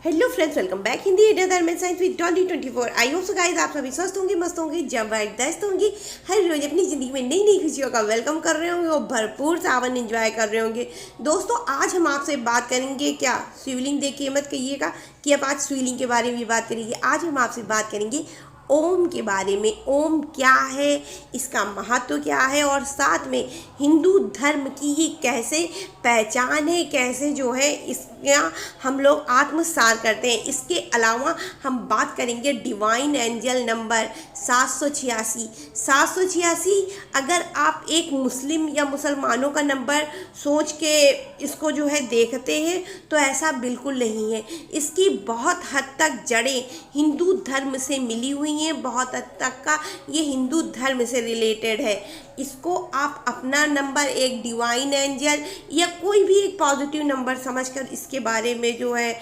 Hello friends, welcome back Hindi entertainment science with 2024। I hope so guys आप सभी स्वस्थ होंगे, मस्त होंगे, जबरदस्त होंगे। हर रोज अपनी ज़िंदगी में नई नई खुशियों का वेलकम कर रहे होंगे और भरपूर सावन एंजॉय कर रहे होंगे। दोस्तों, आज हम आपसे बात करेंगे क्या शिवलिंग देख के मत कहिएगा कि अब आज शिवलिंग के बारे में बात करेंगे। आज हम आपसे बात करेंगे ओम के बारे में। ओम क्या है, इसका महत्व क्या है और साथ में हिंदू धर्म की ये कैसे पहचान है, कैसे जो है इसका हम लोग आत्मसात करते हैं। इसके अलावा हम बात करेंगे डिवाइन एंजल नंबर 786। 786 अगर आप एक मुस्लिम या मुसलमानों का नंबर सोच के इसको जो है देखते हैं तो ऐसा बिल्कुल नहीं है। इसकी बहुत हद तक जड़ें हिंदू धर्म से मिली हुई हैं, बहुत हद तक का ये हिंदू धर्म से रिलेटेड है। इसको आप अपना नंबर, एक डिवाइन एंजल या कोई भी एक पॉजिटिव नंबर समझकर इसके बारे में जो है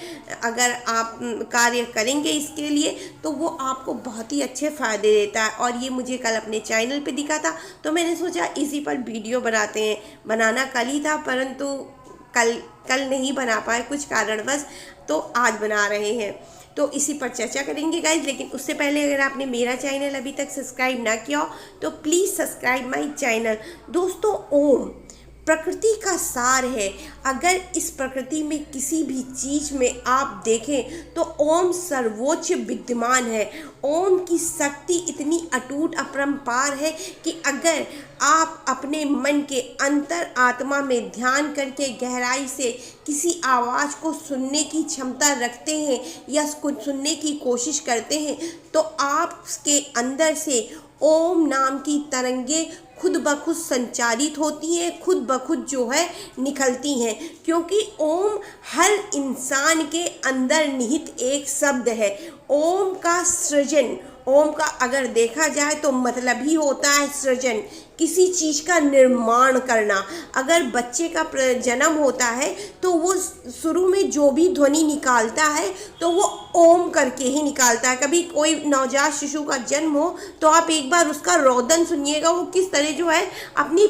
अगर आप कार्य करेंगे इसके लिए तो वो आपको बहुत ही अच्छे फ़ायदे देता है। और ये मुझे कल अपने चैनल पे दिखा था तो मैंने सोचा इसी पर वीडियो बनाते हैं। बनाना कल ही था परंतु कल नहीं बना पाए कुछ कारणवश, तो आज बना रहे हैं, तो इसी पर चर्चा करेंगे गाइज। लेकिन उससे पहले अगर आपने मेरा चैनल अभी तक सब्सक्राइब ना किया हो तो प्लीज़ सब्सक्राइब माय चैनल। दोस्तों, ओम प्रकृति का सार है। अगर इस प्रकृति में किसी भी चीज़ में आप देखें तो ओम सर्वोच्च विद्यमान है। ओम की शक्ति इतनी अटूट अपरंपार है कि अगर आप अपने मन के अंतर आत्मा में ध्यान करके गहराई से किसी आवाज़ को सुनने की क्षमता रखते हैं या कुछ सुनने की कोशिश करते हैं तो आपके अंदर से ओम नाम की तरंगे खुद ब खुद संचारित होती हैं, खुद ब खुद जो है निकलती हैं। क्योंकि ओम हर इंसान के अंदर निहित एक शब्द है। ओम का सृजन, ओम का अगर देखा जाए तो मतलब ही होता है सृजन, किसी चीज़ का निर्माण करना। अगर बच्चे का जन्म होता है तो वो शुरू में जो भी ध्वनि निकालता है तो वो ओम करके ही निकालता है। कभी कोई नवजात शिशु का जन्म हो तो आप एक बार उसका रोदन सुनिएगा, वो किस तरह जो है अपनी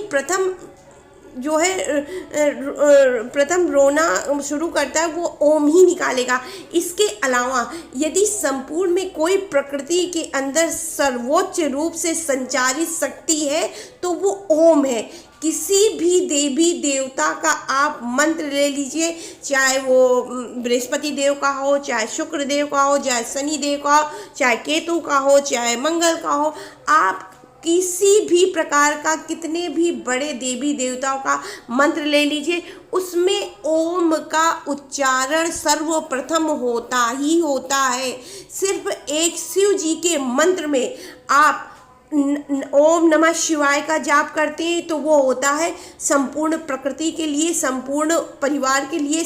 प्रथम रोना शुरू करता है, वो ओम ही निकालेगा। इसके अलावा यदि संपूर्ण में कोई प्रकृति के अंदर सर्वोच्च रूप से संचारित शक्ति है तो वो ओम है। किसी भी देवी देवता का आप मंत्र ले लीजिए, चाहे वो बृहस्पति देव का हो, चाहे शुक्र देव का हो, चाहे शनि देव का हो, चाहे केतु का हो, चाहे मंगल का हो, आप किसी भी प्रकार का कितने भी बड़े देवी देवताओं का मंत्र ले लीजिए, उसमें ओम का उच्चारण सर्वप्रथम होता ही होता है। सिर्फ एक शिव जी के मंत्र में आप ओम नमः शिवाय का जाप करते हैं तो वो होता है संपूर्ण प्रकृति के लिए, संपूर्ण परिवार के लिए,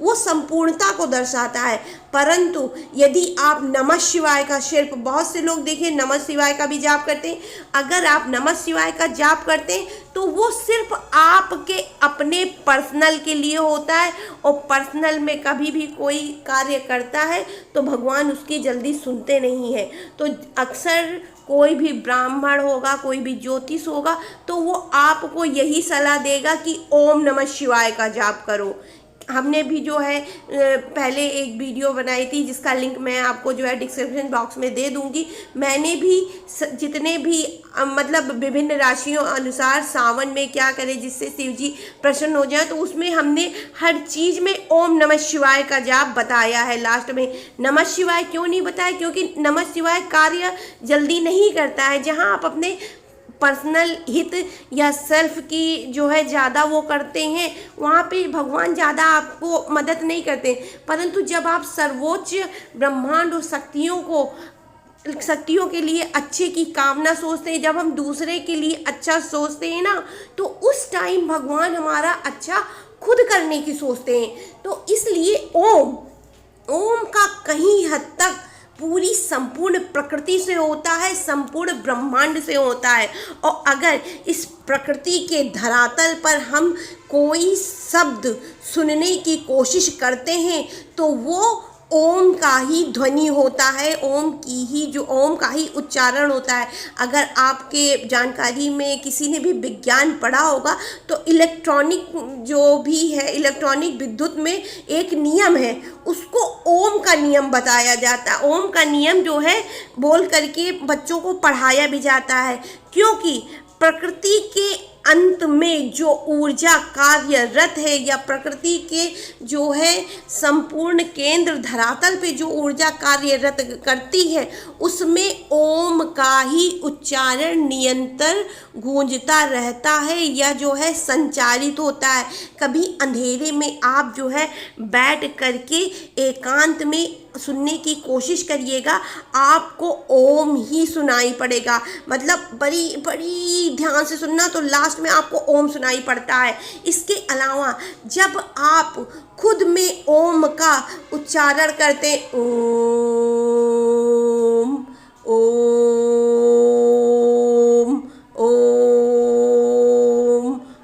वो संपूर्णता को दर्शाता है। परंतु यदि आप नमः शिवाय का, सिर्फ बहुत से लोग देखें नमः शिवाय का भी जाप करते हैं, अगर आप नमः शिवाय का जाप करते हैं तो वो सिर्फ आपके अपने पर्सनल के लिए होता है। और पर्सनल में कभी भी कोई कार्य करता है तो भगवान उसकी जल्दी सुनते नहीं हैं। तो अक्सर कोई भी ब्राह्मण होगा, कोई भी ज्योतिष होगा तो वो आपको यही सलाह देगा कि ओम नमः शिवाय का जाप करो। हमने भी जो है पहले एक वीडियो बनाई थी जिसका लिंक मैं आपको जो है डिस्क्रिप्शन बॉक्स में दे दूंगी। मैंने भी जितने भी मतलब विभिन्न राशियों अनुसार सावन में क्या करें जिससे शिव जी प्रसन्न हो जाए, तो उसमें हमने हर चीज़ में ओम नमः शिवाय का जाप बताया है। लास्ट में नमः शिवाय क्यों नहीं बताया, क्योंकि नमः शिवाय कार्य जल्दी नहीं करता है। जहाँ आप अपने पर्सनल हित या सेल्फ की जो है ज़्यादा वो करते हैं वहाँ पे भगवान ज़्यादा आपको मदद नहीं करते। परंतु जब आप सर्वोच्च ब्रह्मांड और शक्तियों के लिए अच्छे की कामना सोचते हैं, जब हम दूसरे के लिए अच्छा सोचते हैं ना, तो उस टाइम भगवान हमारा अच्छा खुद करने की सोचते हैं। तो इसलिए ओम का कहीं हद तक पूरी संपूर्ण प्रकृति से होता है, संपूर्ण ब्रह्मांड से होता है। और अगर इस प्रकृति के धरातल पर हम कोई शब्द सुनने की कोशिश करते हैं तो वो ओम का ही ध्वनि होता है, ओम का ही उच्चारण होता है। अगर आपके जानकारी में किसी ने भी विज्ञान पढ़ा होगा तो इलेक्ट्रॉनिक जो भी है, इलेक्ट्रॉनिक विद्युत में एक नियम है, उसको ओम का नियम बताया जाता है। ओम का नियम जो है बोल करके बच्चों को पढ़ाया भी जाता है, क्योंकि प्रकृति के अंत में जो ऊर्जा कार्यरत है, या प्रकृति के जो है संपूर्ण केंद्र धरातल पे जो ऊर्जा कार्यरत करती है, उसमें ओम का ही उच्चारण निरंतर गूंजता रहता है, या जो है संचारित होता है। कभी अंधेरे में आप जो है बैठ करके एकांत में सुनने की कोशिश करिएगा, आपको ओम ही सुनाई पड़ेगा। मतलब बड़ी बड़ी ध्यान से सुनना, तो लास्ट में आपको ओम सुनाई पड़ता है। इसके अलावा जब आप खुद में ओम का उच्चारण करते ओम ओम ओम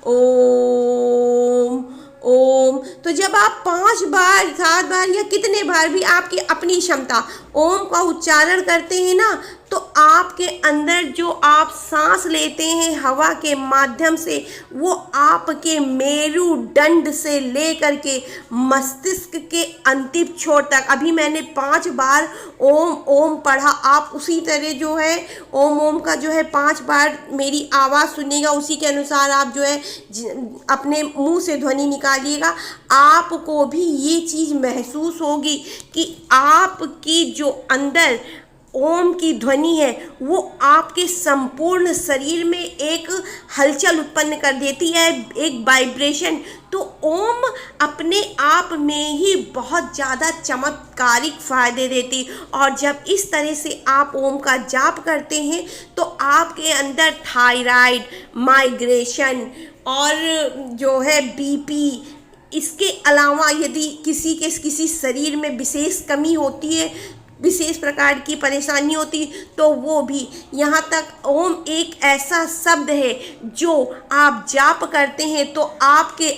ओम ओम, तो जब आप 5 बार 7 बार या कितने बार भी आपकी अपनी क्षमता ओम का उच्चारण करते हैं ना, तो आपके अंदर जो आप सांस लेते हैं हवा के माध्यम से, वो आपके मेरुदंड से लेकर के मस्तिष्क के अंतिम छोर तक, अभी मैंने 5 बार ओम ओम पढ़ा, आप उसी तरह जो है ओम ओम का जो है 5 बार मेरी आवाज़ सुनिएगा, उसी के अनुसार आप जो है अपने मुंह से ध्वनि निकालिएगा। आपको भी ये चीज़ महसूस होगी कि आपकी जो अंदर ओम की ध्वनि है वो आपके संपूर्ण शरीर में एक हलचल उत्पन्न कर देती है, एक वाइब्रेशन। तो ओम अपने आप में ही बहुत ज़्यादा चमत्कारिक फायदे देती, और जब इस तरह से आप ओम का जाप करते हैं तो आपके अंदर थायराइड, माइग्रेशन और जो है बीपी, इसके अलावा यदि किसी शरीर में विशेष कमी होती है, विशेष प्रकार की परेशानी होती, तो वो भी, यहाँ तक ओम एक ऐसा शब्द है जो आप जाप करते हैं तो आपके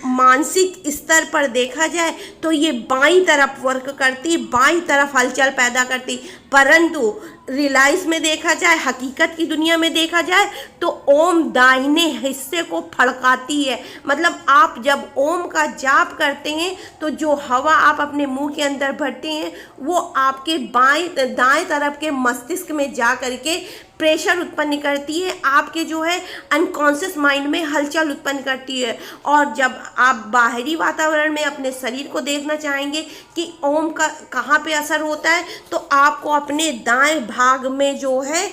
मानसिक स्तर पर देखा जाए तो ये बाईं तरफ वर्क करती, बाईं तरफ हलचल पैदा करती, परंतु रियलाइज में देखा जाए, हकीकत की दुनिया में देखा जाए तो ओम दाहिने हिस्से को फड़काती है। मतलब आप जब ओम का जाप करते हैं तो जो हवा आप अपने मुंह के अंदर भरते हैं वो आपके दाएं तरफ के मस्तिष्क में जा करके प्रेशर उत्पन्न करती है, आपके जो है अनकॉन्शियस माइंड में हलचल उत्पन्न करती है। और जब आप बाहरी वातावरण में अपने शरीर को देखना चाहेंगे कि ओम का कहाँ पे असर होता है, तो आपको अपने दाएं भाग में जो है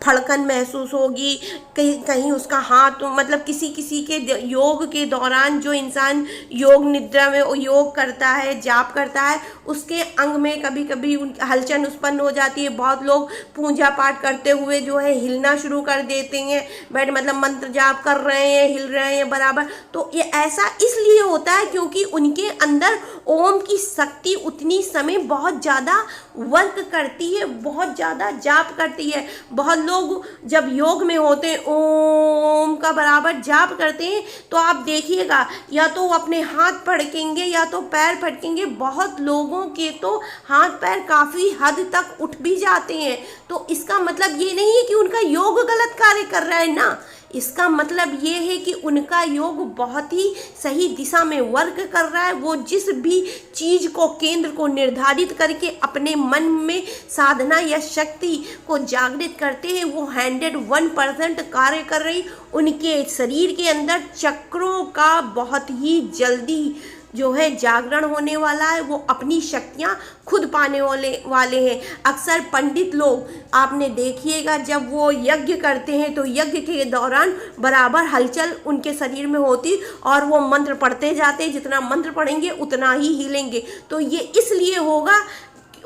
फड़कन महसूस होगी, कहीं कहीं उसका हाथ, मतलब किसी के योग के दौरान जो इंसान योग निद्रा में योग करता है, जाप करता है, उसके अंग में कभी कभी हलचल उत्पन्न हो जाती है। बहुत लोग पूजा पाठ करते हुए जो है हिलना शुरू कर देते हैं, मतलब मंत्र जाप कर रहे हैं, हिल रहे हैं बराबर। तो ये ऐसा इसलिए होता है क्योंकि उनके अंदर ओम की शक्ति उतनी समय बहुत ज़्यादा वर्क करती है, बहुत ज़्यादा जाप करती है। बहुत लोग जब योग में होते हैं, ओम का बराबर जाप करते हैं, तो आप देखिएगा या तो वो अपने हाथ फड़केंगे या तो पैर फटकेंगे। बहुत लोगों के तो हाथ पैर काफ़ी हद तक उठ भी जाते हैं। तो इसका मतलब ये नहीं है कि उनका योग गलत कार्य कर रहा है ना, इसका मतलब ये है कि उनका योग बहुत ही सही दिशा में वर्क कर रहा है। वो जिस भी चीज़ को, केंद्र को निर्धारित करके अपने मन में साधना या शक्ति को जागृत करते हैं, वो 101% कार्य कर रही। उनके शरीर के अंदर चक्रों का बहुत ही जल्दी जो है जागरण होने वाला है, वो अपनी शक्तियाँ खुद पाने वाले हैं। अक्सर पंडित लोग आपने देखिएगा जब वो यज्ञ करते हैं तो यज्ञ के दौरान बराबर हलचल उनके शरीर में होती और वो मंत्र पढ़ते जाते, जितना मंत्र पढ़ेंगे उतना ही हिलेंगे। तो ये इसलिए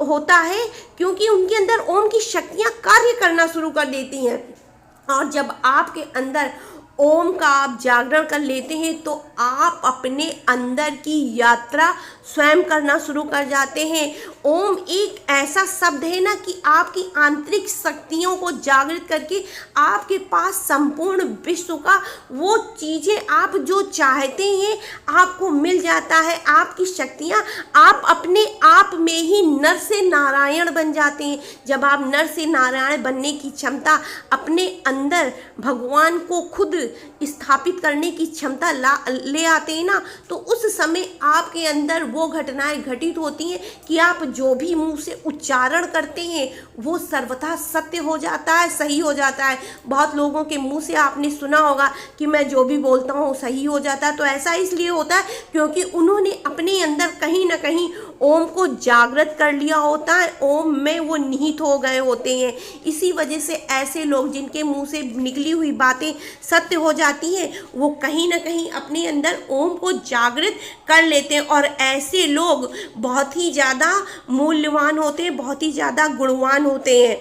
होता है क्योंकि उनके अंदर ओम की शक्तियाँ कार्य करना शुरू कर देती हैं। और जब आपके अंदर ओम का आप जागरण कर लेते हैं तो आप अपने अंदर की यात्रा स्वयं करना शुरू कर जाते हैं। ओम एक ऐसा शब्द है ना कि आपकी आंतरिक शक्तियों को जागृत करके आपके पास संपूर्ण विश्व का वो चीज़ें आप जो चाहते हैं आपको मिल जाता है। आपकी शक्तियाँ, आप अपने आप में ही नर से नारायण बन जाते हैं। जब आप नर से नारायण बनने की क्षमता अपने अंदर भगवान को खुद स्थापित करने की क्षमता ले आते हैं ना, तो उस समय आपके अंदर वो घटनाएं घटित होती हैं कि आप जो भी मुंह से उच्चारण करते हैं वो सर्वथा सत्य हो जाता है, सही हो जाता है। बहुत लोगों के मुंह से आपने सुना होगा कि मैं जो भी बोलता हूँ सही हो जाता है। तो ऐसा इसलिए होता है क्योंकि उन्होंने अपने अंदर कहीं ना कहीं ओम को जागृत कर लिया होता है, ओम में वो निहित हो गए होते हैं। इसी वजह से ऐसे लोग जिनके मुंह से निकली हुई बातें सत्य हो जाती हैं, वो कहीं ना कहीं अपने अंदर ओम को जागृत कर लेते हैं। और ऐसे लोग बहुत ही ज़्यादा मूल्यवान होते हैं, बहुत ही ज़्यादा गुणवान होते हैं।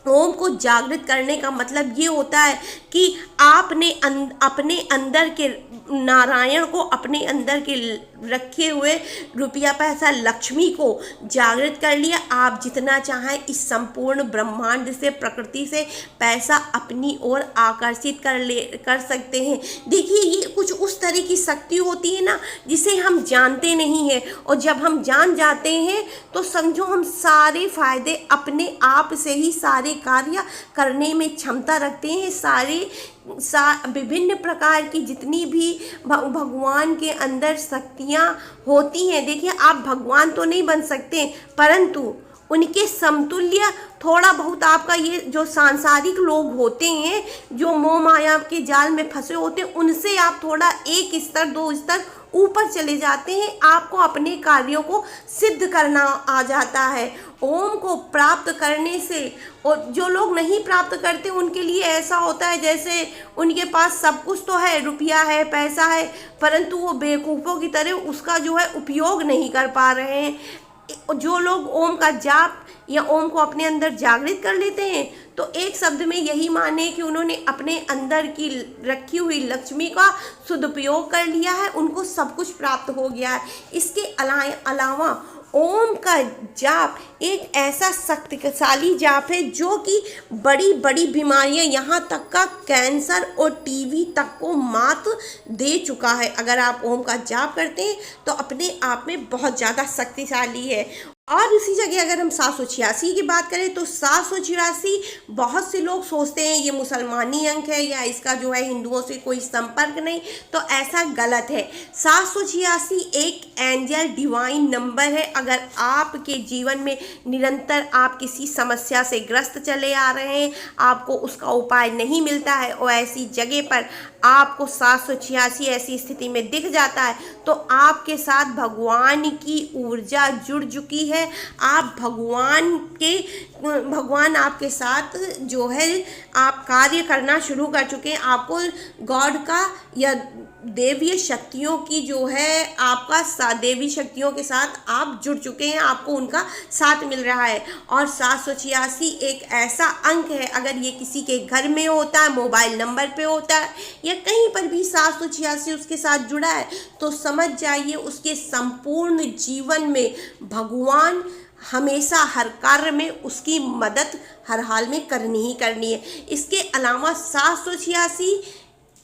ओम को जागृत करने का मतलब ये होता है कि आपने अपने अंदर के नारायण को, अपने अंदर के रखे हुए रुपया पैसा लक्ष्मी को जागृत कर लिया। आप जितना चाहें इस संपूर्ण ब्रह्मांड से, प्रकृति से पैसा अपनी ओर आकर्षित कर सकते हैं। देखिए, ये कुछ उस तरह की शक्ति होती है ना जिसे हम जानते नहीं हैं, और जब हम जान जाते हैं तो समझो हम सारे फायदे अपने आप से ही सारे कार्य करने में क्षमता रखते हैं। विभिन्न प्रकार की जितनी भी भगवान के अंदर शक्तियाँ होती हैं, देखिए आप भगवान तो नहीं बन सकते, परंतु उनके समतुल्य थोड़ा बहुत आपका ये जो सांसारिक लोग होते हैं, जो मोह माया के जाल में फंसे होते हैं, उनसे आप थोड़ा एक स्तर दो स्तर ऊपर चले जाते हैं। आपको अपने कार्यों को सिद्ध करना आ जाता है। ओम को प्राप्त करने से, और जो लोग नहीं प्राप्त करते उनके लिए ऐसा होता है जैसे उनके पास सब कुछ तो है, रुपया है, पैसा है, परंतु वो बेवकूफ़ों की तरह उसका जो है उपयोग नहीं कर पा रहे हैं। जो लोग ओम का जाप या ओम को अपने अंदर जागृत कर लेते हैं, तो एक शब्द में यही माने कि उन्होंने अपने अंदर की रखी हुई लक्ष्मी का सदुपयोग कर लिया है, उनको सब कुछ प्राप्त हो गया है। इसके अलावा ओम का जाप एक ऐसा शक्तिशाली जाप है जो कि बड़ी बड़ी बीमारियां, यहाँ तक का कैंसर और टीबी तक को मात दे चुका है। अगर आप ओम का जाप करते हैं तो अपने आप में बहुत ज़्यादा शक्तिशाली है। और इसी जगह अगर हम 786 की बात करें तो 786 बहुत से लोग सोचते हैं ये मुसलमानी अंक है या इसका जो है हिंदुओं से कोई संपर्क नहीं, तो ऐसा गलत है। 786 एक एंजल डिवाइन नंबर है। अगर आपके जीवन में निरंतर आप किसी समस्या से ग्रस्त चले आ रहे हैं, आपको उसका उपाय नहीं मिलता है, और ऐसी जगह पर आपको 786 ऐसी स्थिति में दिख जाता है, तो आपके साथ भगवान की ऊर्जा जुड़ चुकी है। आप भगवान आपके साथ जो है आप कार्य करना शुरू कर चुके हैं। आपको गॉड का या देवीय शक्तियों की जो है आपका देवी शक्तियों के साथ आप जुड़ चुके हैं, आपको उनका साथ मिल रहा है। और 786 एक ऐसा अंक है, अगर ये किसी के घर में होता है, मोबाइल नंबर पे होता है, या कहीं पर भी 786 उसके साथ जुड़ा है, तो समझ जाइए उसके संपूर्ण जीवन में भगवान हमेशा हर कार्य में उसकी मदद हर हाल में करनी ही करनी है। इसके अलावा 786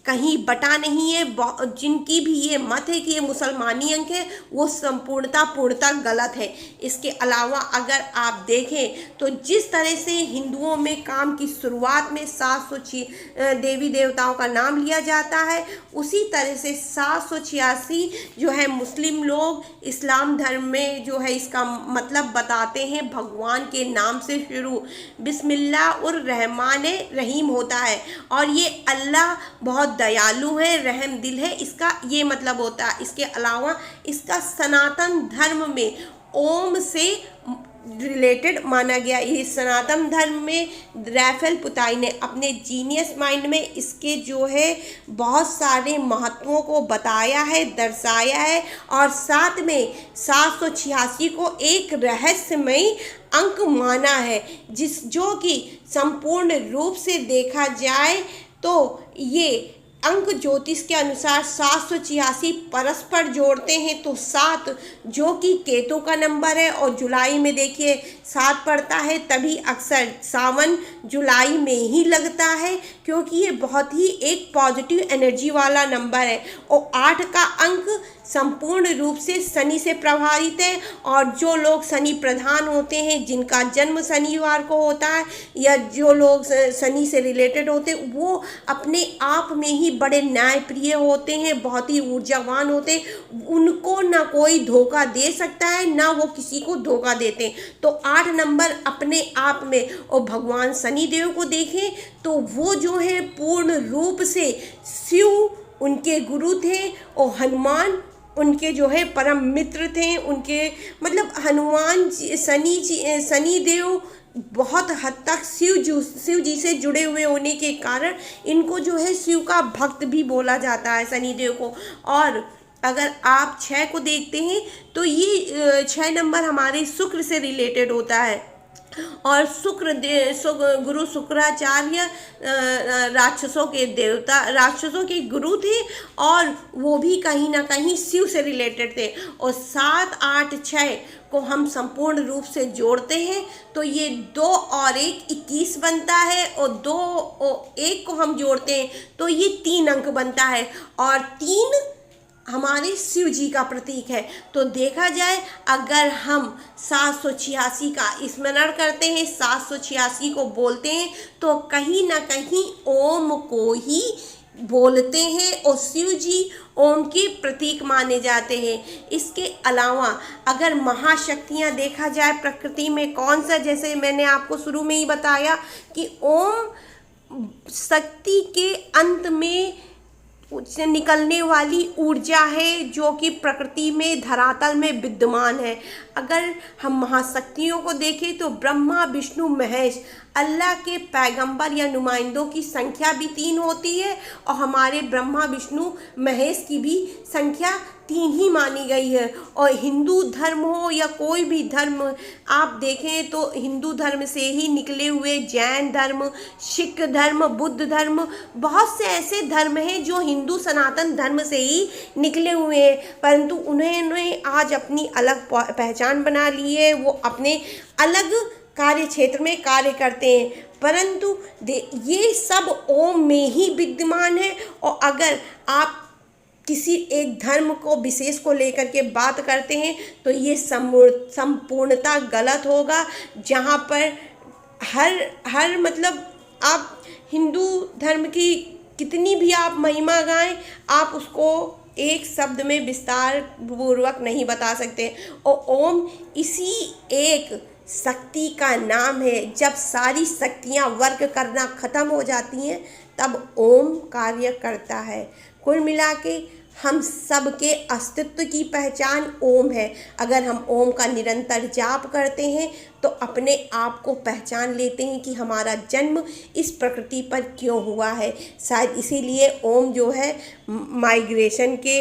कहीं बटा नहीं है। जिनकी भी ये मत है कि ये मुसलमानी अंक है, वो पूर्णता गलत है। इसके अलावा अगर आप देखें तो जिस तरह से हिंदुओं में काम की शुरुआत में 706 देवी देवताओं का नाम लिया जाता है, उसी तरह से 786 जो है मुस्लिम लोग इस्लाम धर्म में जो है इसका मतलब बताते हैं भगवान के नाम से शुरू बिस्मिल्लाह-उर-रहमान रहीम होता है, और ये अल्लाह बहुत दयालु है, रहम दिल है, इसका ये मतलब होता है। इसके अलावा इसका सनातन धर्म में ओम से रिलेटेड माना गया। ये सनातन धर्म में रैफेल पुताई ने अपने जीनियस माइंड में इसके जो है बहुत सारे महत्वों को बताया है, दर्शाया है, और साथ में 786 को एक रहस्यमयी अंक माना है, जो कि संपूर्ण रूप से देखा जाए तो ये अंक ज्योतिष के अनुसार 786 परस्पर जोड़ते हैं तो 7 जो कि केतु का नंबर है, और जुलाई में देखिए 7 पड़ता है, तभी अक्सर सावन जुलाई में ही लगता है, क्योंकि ये बहुत ही एक पॉजिटिव एनर्जी वाला नंबर है। और 8 का अंक संपूर्ण रूप से शनि से प्रभावित है, और जो लोग शनि प्रधान होते हैं, जिनका जन्म शनिवार को होता है, या जो लोग शनि से रिलेटेड होते हैं, वो अपने आप में ही बड़े न्यायप्रिय होते हैं, बहुत ही ऊर्जावान होते हैं। उनको ना कोई धोखा दे सकता है, ना वो किसी को धोखा देते हैं। तो 8 नंबर अपने आप में, और भगवान शनिदेव को देखें तो वो जो है पूर्ण रूप से शिव उनके गुरु थे, और हनुमान उनके जो है परम मित्र थे। उनके मतलब हनुमान जी, शनि देव बहुत हद तक शिव जी से जुड़े हुए होने के कारण इनको जो है शिव का भक्त भी बोला जाता है, शनि देव को। और अगर आप 6 को देखते हैं तो ये 6 नंबर हमारे शुक्र से रिलेटेड होता है, और गुरु शुक्राचार्य राक्षसों के देवता, राक्षसों के गुरु थे, और वो भी कहीं ना कहीं शिव से रिलेटेड थे। और 7, 8, 6 को हम संपूर्ण रूप से जोड़ते हैं तो ये 2 और 1 21 बनता है, और 2 और 1 को हम जोड़ते हैं तो ये 3 अंक बनता है, और 3 हमारे शिव जी का प्रतीक है। तो देखा जाए अगर हम 786 का स्मरण करते हैं, 786 को बोलते हैं, तो कहीं ना कहीं ओम को ही बोलते हैं, और शिव जी ओम के प्रतीक माने जाते हैं। इसके अलावा अगर महाशक्तियाँ देखा जाए प्रकृति में कौन सा, जैसे मैंने आपको शुरू में ही बताया कि ओम शक्ति के अंत में उससे निकलने वाली ऊर्जा है, जो कि प्रकृति में धरातल में विद्यमान है। अगर हम महाशक्तियों को देखें तो ब्रह्मा विष्णु महेश, अल्लाह के पैगंबर या नुमाइंदों की संख्या भी 3 होती है, और हमारे ब्रह्मा विष्णु महेश की भी संख्या 3 ही मानी गई है। और हिंदू धर्म हो या कोई भी धर्म आप देखें तो हिंदू धर्म से ही निकले हुए जैन धर्म, सिख धर्म, बुद्ध धर्म, बहुत से ऐसे धर्म हैं जो हिंदू सनातन धर्म से ही निकले हुए हैं, परंतु उन्होंने आज अपनी अलग पहचान बना ली है। वो अपने अलग कार्य क्षेत्र में कार्य करते हैं, परंतु ये सब ओम में ही विद्यमान है। और अगर आप किसी एक धर्म को विशेष को लेकर के बात करते हैं तो ये संपूर्णता गलत होगा, जहाँ पर हर मतलब आप हिंदू धर्म की कितनी भी आप महिमा गाएं, आप उसको एक शब्द में विस्तार पूर्वक नहीं बता सकते। और ओम इसी एक शक्ति का नाम है। जब सारी शक्तियाँ वर्क करना खत्म हो जाती हैं तब ओम कार्य करता है। कुल मिला के हम सबके अस्तित्व की पहचान ओम है। अगर हम ओम का निरंतर जाप करते हैं तो अपने आप को पहचान लेते हैं कि हमारा जन्म इस प्रकृति पर क्यों हुआ है। शायद इसीलिए ओम जो है माइग्रेशन के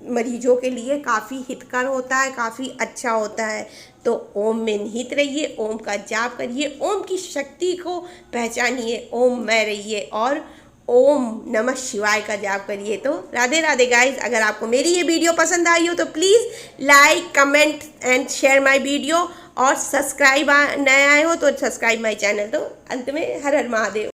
मरीजों के लिए काफ़ी हितकर होता है, काफ़ी अच्छा होता है। तो ओम में निहित रहिए, ओम का जाप करिए, ओम की शक्ति को पहचानिए, ओम में रहिए और ओम नमः शिवाय का जाप करिए। तो राधे राधे गाइस। अगर आपको मेरी ये वीडियो पसंद आई हो तो please like, comment and share my video, और सब्सक्राइब नए आए हो तो सब्सक्राइब माय चैनल। तो अंत में हर हर महादेव।